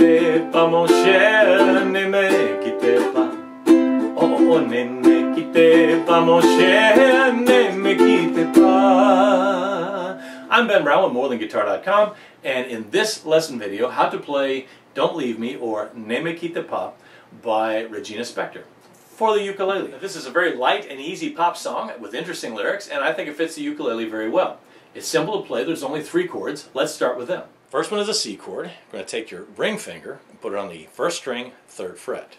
quitte pas mon cher, ne me quitte pas. Oh, ne me quitte pas mon cher, ne me quitte pas. I'm Ben Brown with MoreThanGuitar.com, and in this lesson video, how to play Don't Leave Me or Ne Me Quitte Pas by Regina Spektor for the ukulele. Now, this is a very light and easy pop song with interesting lyrics, and I think it fits the ukulele very well. It's simple to play. There's only 3 chords. Let's start with them. First one is a C chord. You're going to take your ring finger and put it on the 1st string, 3rd fret.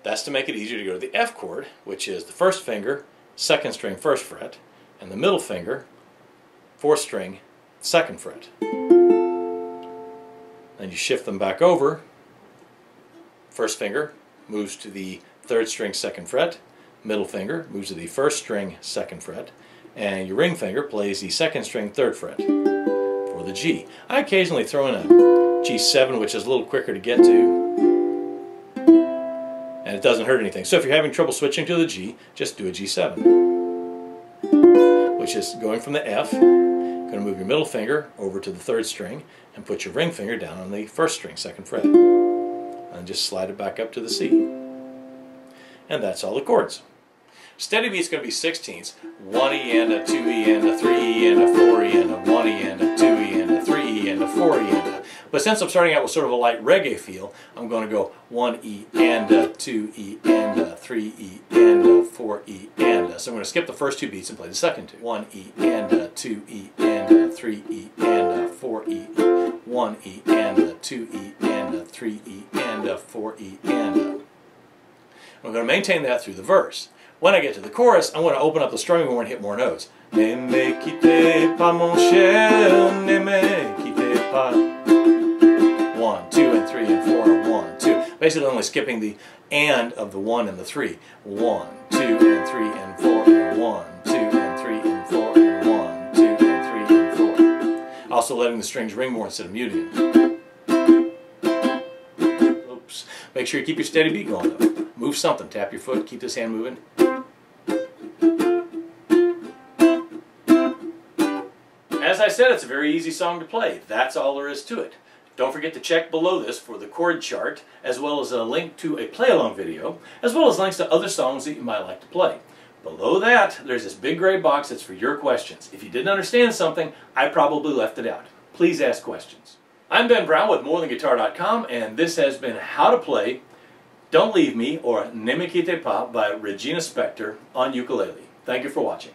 That's to make it easier to go to the F chord, which is the 1st finger, 2nd string, 1st fret, and the middle finger, 4th string, 2nd fret. Then you shift them back over. 1st finger moves to the 3rd string, 2nd fret, middle finger moves to the 1st string, 2nd fret, and your ring finger plays the 2nd string, 3rd fret for the G. I occasionally throw in a G7, which is a little quicker to get to, and it doesn't hurt anything. So if you're having trouble switching to the G, just do a G7, which is going from the F. You're going to move your middle finger over to the 3rd string and put your ring finger down on the 1st string, 2nd fret, and just slide it back up to the C. And that's all the chords. Steady beat's going to be 16ths. 1E and a 2E and a 3E and a 4E and a 1E and a 2E and a 3E and a 4E and a... But since I'm starting out with sort of a light reggae feel, I'm going to go 1E and a 2E and a 3E and a 4E and a... So I'm going to skip the first 2 beats and play the second 2. 1E and a 2E and a 3E and a 4E. 1E and a 2E and a 3E and a 4E and a... I'm going to maintain that through the verse. When I get to the chorus, I'm going to open up the strumming more and hit more notes. Ne me quitte pas mon cher, ne me quitte pas. 1, 2, and 3, and 4, and 1, 2. Basically only skipping the and of the 1 and the 3. 1, 2, and 3, and 4, and 1, 2, and 3, and 4, and 1, 2, and 3, and 4. Also letting the strings ring more instead of muting it. Oops. Make sure you keep your steady beat going though. Move something. Tap your foot. Keep this hand moving. As I said, it's a very easy song to play. That's all there is to it. Don't forget to check below this for the chord chart, as well as a link to a play-along video, as well as links to other songs that you might like to play. Below that, there's this big gray box that's for your questions. If you didn't understand something, I probably left it out. Please ask questions. I'm Ben Brown with MoreThanGuitar.com, and this has been How to Play Don't Leave Me or Ne Me Quitte Pas by Regina Spektor on ukulele. Thank you for watching.